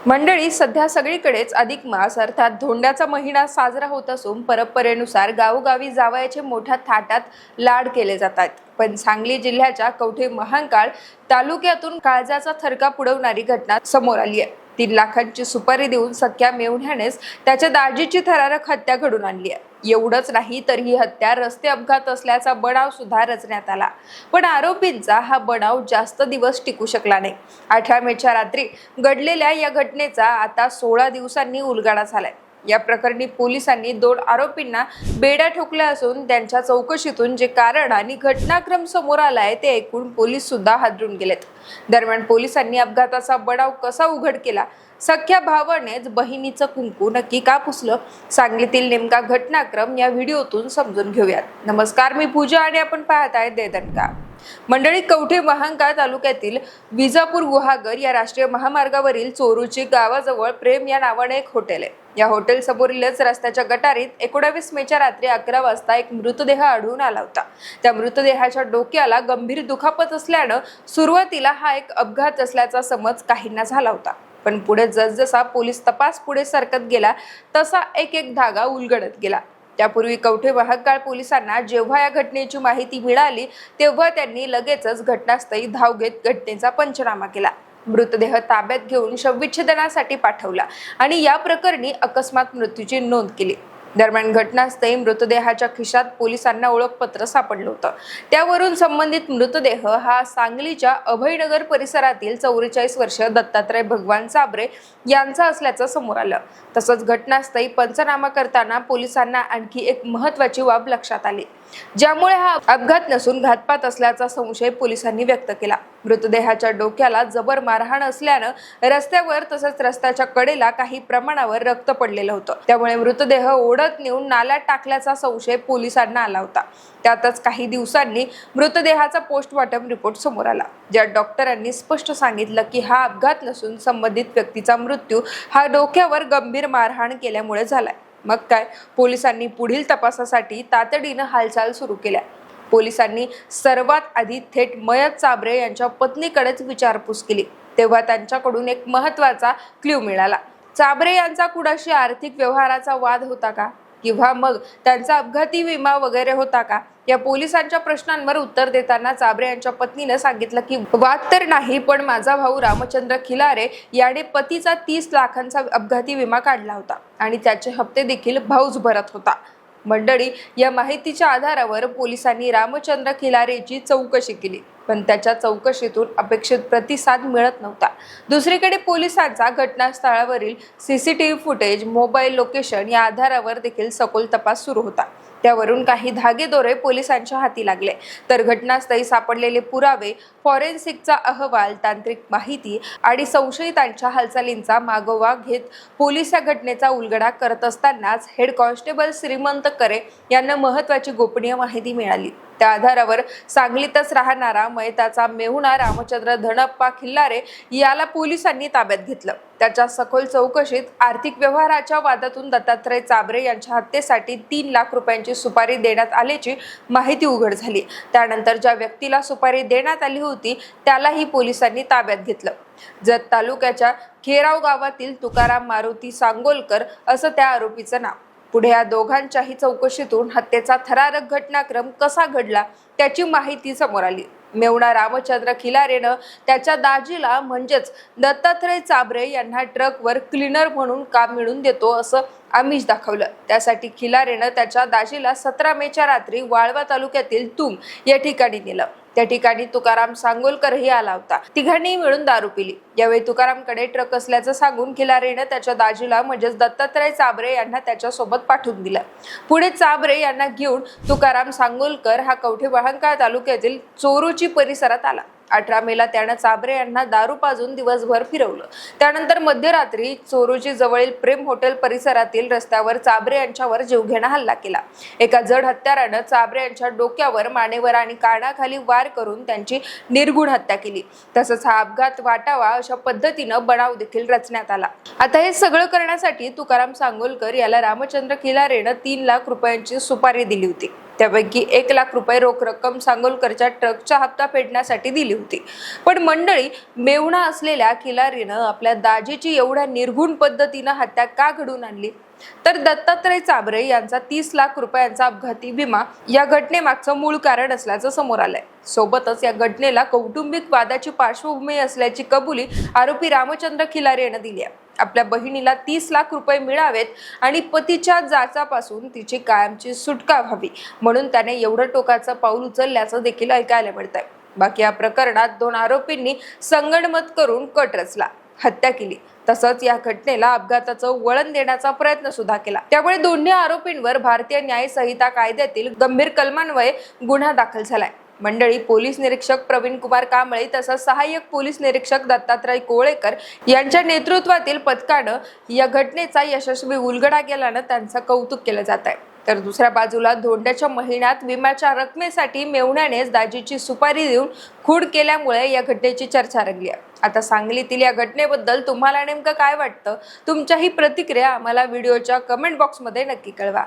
मंडळी, सध्या सगळीकडेच अधिक मास अर्थात धोंड्याचा महिना साजरा होत असून परंपरेनुसार गावोगावी जावयाचे मोठ्या थाटात लाड केले जातात। पण सांगली जिल्ह्याच्या कवठे महांकाळ तालुक्यातून काळजाचा थरका पुडवणारी घटना समोर आली आहे। 3 लाखांची सुपारी देऊन सख्या मेहुण्यानेच त्याच्या दाजीची थरारक हत्या घडून आणली आहे। एवढंच नाही तर ही हत्या रस्ते अपघात असल्याचा बनाव सुद्धा रचण्यात आला। पण आरोपींचा हा बनाव जास्त दिवस टिकू शकला नाही। 18 मेच्या रात्री घडलेल्या या घटनेचा आता 16 दिवसांनी उलगडा झालाय। या प्रकरणी पोलिसांनी 2 आरोपींना बेड्या ठोकल्या असून त्यांच्या चौकशीतून जे कारण आणि घटनाक्रम समोर आलाय ते ऐकून पोलीस सुद्धा हादरून गेलेत। दरम्यान पोलिसांनी अपघाताचा बनाव कसा उघड केला, सख्या भावानेच बहिणीचं कुंकू नक्की का पुसलं, सांगलीतील नेमका घटनाक्रम या व्हिडिओतून समजून घेऊयात। नमस्कार, मी पूजा आणि आपण पाहत आहे दे दणका। मंडळी, कवठे महांकाळ तालुक्यातील विजापूर गुहागर या राष्ट्रीय महामार्गावरील चोरूची गावाजवळ प्रेम या नावाने एक हॉटेल आहे। या हॉटेल समोरीलच रस्त्याच्या गटारीत 19 मेच्या रात्री 11 वाजता एक मृतदेह आढळून आला होता। त्या मृतदेहाच्या डोक्याला गंभीर दुखापत असल्यानं सुरुवातीला हा एक अपघात असल्याचा समज काहींना झाला होता। पण पुढे जसजसा पोलीस तपास पुढे सरकत गेला तसा एक धागा उलगडत गेला। त्यापूर्वी कवठे महांकाळ पोलिसांना जेव्हा या घटनेची माहिती मिळाली तेव्हा त्यांनी लगेचच घटनास्थळी धाव घेत घटनेचा पंचनामा केला। मृतदेह ताब्यात घेऊन शवविच्छेदनासाठी पाठवला आणि या प्रकरणी अकस्मात मृत्यूची नोंद केली। दरम्यान घटनास्थळी मृतदेहाच्या खिशात पोलिसांना ओळखपत्र सापडलं होतं। त्यावरून संबंधित मृतदेह हा सांगलीच्या अभयनगर परिसरातील 44 वर्षीय दत्तात्रय भगवान चाबरे यांचा असल्याचं समोर आलं। तसंच घटनास्थळी पंचनामा करताना पोलिसांना आणखी एक महत्त्वाची बाब लक्षात आली, ज्यामुळे हा अपघात नसून घातपात असल्याचा संशय पोलिसांनी व्यक्त केला। मृतदेहाच्या डोक्याला जबर मारहाण असल्यानं रस्त्यावर तसंच रस्त्याच्या कडेला काही प्रमाणावर रक्त पडलेलं होतं। त्यामुळे मृतदेह ओढत नेऊन नाल्यात टाकल्याचा संशय पोलिसांना आला होता। त्यातच काही दिवसांनी मृतदेहाचा पोस्टमॉर्टम रिपोर्ट समोर आला, ज्यात डॉक्टरांनी स्पष्ट सांगितलं की हा अपघात नसून संबंधित व्यक्तीचा मृत्यू हा डोक्यावर गंभीर मारहाण केल्यामुळे झालाय। मग काय, पोलिसांनी पुढील तपासासाठी तातडीनं हालचाल सुरू केल्या। पोलिसांनी सर्वात आधी थेट मयत चाबरे यांच्या पत्नीकडेच विचारपूस केली। तेव्हा त्यांच्याकडून एक महत्त्वाचा क्ल्यू मिळाला। चाबरे यांचा कुणाशी आर्थिक व्यवहाराचा वाद होता का, किंवा मग त्यांचा अपघाती विमा वगैरे होता का? या पोलिसांच्या प्रश्नांवर उत्तर देताना चाबरे यांच्या पत्नीने सांगितलं की वाद तर नाही, पण माझा भाऊ रामचंद्र खिलारे याने पतीचा 30 लाखांचा अपघाती विमा काढला होता आणि त्याचे हप्ते देखील भाऊच भरत होता। मंडळी, या माहितीच्या आधारावर पोलिसांनी रामचंद्र खिलारेची चौकशी केली, पण त्याच्या चौकशीतून अपेक्षित प्रतिसाद मिळत नव्हता। दुसरीकडे पोलिसांचा घटनास्थळावरील CCTV फुटेज, मोबाईल लोकेशन या आधारावर देखील सखोल तपास सुरू होता। त्यावरून काही धागेदोरे पोलिसांच्या हाती लागले, तर घटनास्थळी सापडलेले पुरावे, फॉरेन्सिकचा अहवाल, तांत्रिक माहिती आणि संशयितांच्या हालचालींचा मागोवा घेत पोलीस या घटनेचा उलगडा करत असतानाच हेड कॉन्स्टेबल श्रीमंत करे यांना महत्त्वाची गोपनीय माहिती मिळाली। त्या आधारावर सांगलीतच राहणारा मयताचा मेहुणा रामचंद्र धनप्पा खिल्लारे याला पोलिसांनी ताब्यात घेतलं। त्याच्या सखोल चौकशीत आर्थिक व्यवहाराच्या वादातून दत्तात्रय चाबरे यांच्या हत्येसाठी 3 लाख रुपयांची सुपारी देण्यात आल्याची माहिती उघड झाली। त्यानंतर ज्या व्यक्तीला सुपारी देण्यात आली होती त्यालाही पोलिसांनी ताब्यात घेतलं। जत तालुक्याच्या खेराव गावातील तुकाराम मारुती सांगोलकर असं त्या आरोपीचं नाव। पुढे या दोघांच्याही चौकशीतून हत्येचा थरारक घटनाक्रम कसा घडला त्याची माहिती समोर आली। मेहुणा रामचंद्र खिलारेनं त्याच्या दाजीला म्हणजेच दत्तात्रय चाबरे यांना ट्रकवर क्लीनर म्हणून काम मिळवून देतो असं आमिष दाखवलं। त्यासाठी खिलारेनं त्याच्या दाजीला 17 मेच्या रात्री वाळवा तालुक्यातील तुंग या ठिकाणी नेलं। त्या ठिकाणी तुकाराम सांगोलकरही आला होता। तिघांनी मिळून दारू पिली। यावेळी तुकारामकडे ट्रक असल्याचं सांगून खिलारेनं त्याच्या दाजीला म्हणजेच दत्तात्रय चाबरे यांना त्याच्यासोबत पाठवून दिलं। पुढे चाबरे यांना घेऊन तुकाराम सांगोलकर हा कवठे महांकाळ तालुक्यातील चोरूची परिसरात आला। 18 मेला त्यानं चाबरे यांना दारू पाजून दिवसभर फिरवलं। त्यानंतर मध्यरात्री चोरूची जवळील प्रेम हॉटेल परिसरातील रस्त्यावर चाबरे यांच्यावर जीवघेणा हल्ला केला। एका जड हत्यारानं चाबरे यांच्या डोक्यावर, मानेवर आणि कानाखाली वार करून त्यांची निर्घुण हत्या केली। तसंच हा अपघात वाटावा अशा पद्धतीनं बनाव देखील रचण्यात आला। आता हे सगळं करण्यासाठी तुकाराम सांगोलकर याला रामचंद्र खिलारेनं 3 लाख रुपयांची सुपारी दिली होती। त्यापैकी 1 लाख रुपये रोख रक्कम सांगोलकरच्या ट्रकचा हप्ता फेडण्यासाठी दिली होती. पण मंडळी, मेहुणा असलेल्या खिलारीनं आपल्या दाजीची एवढ्या निर्घुण पद्धतीनं हत्या का घडवून आणली? तर दत्तात्रय चाभरे यांचा 30 लाख रुपयांचा अपघाती विमा या घटनेमागचं मूळ कारण असल्याचं समोर आलंय. सोबतच या घटनेला कौटुंबिक वादाची पार्श्वभूमी असल्याची कबुली आरोपी रामचंद्र खिलारे यानं दिली आहे. आपल्या बहिणीला 30 लाख रुपये मिळावेत आणि पतीच्या जाचापासून तिची कायमची सुटका व्हावी म्हणून त्याने एवढं टोकाचं पाऊल उचलल्याचं देखील ऐकायला मिळतंय. बाकी या प्रकरणात 2 आरोपींनी संगनमत करून कट रचला, हत्या केली, तसंच या घटनेला अपघाताचं वळण देण्याचा प्रयत्न सुद्धा केला. त्यामुळे दोन्ही आरोपींवर भारतीय न्याय संहिता कायद्यातील गंभीर कलमान्वये गुन्हा दाखल झालाय. मंडळी, पोलीस निरीक्षक प्रवीण कुमार कांबळे तसंच सहाय्यक पोलीस निरीक्षक दत्तात्रय कोळेकर यांच्या नेतृत्वातील पथकानं या घटनेचा यशस्वी उलगडा केल्यानं त्यांचं कौतुक केलं जात आहे. तर दुसऱ्या बाजूला धोंड्याच्या महिन्यात विम्याच्या रकमेसाठी मेहुण्यानेच दाजीची सुपारी देऊन खून केल्यामुळे या घटनेची चर्चा रंगली आहे. आता सांगलीतील या घटनेबद्दल तुम्हाला नेमकं काय वाटतं? तुमच्याही प्रतिक्रिया आम्हाला व्हिडिओच्या कमेंट बॉक्समध्ये नक्की कळवा.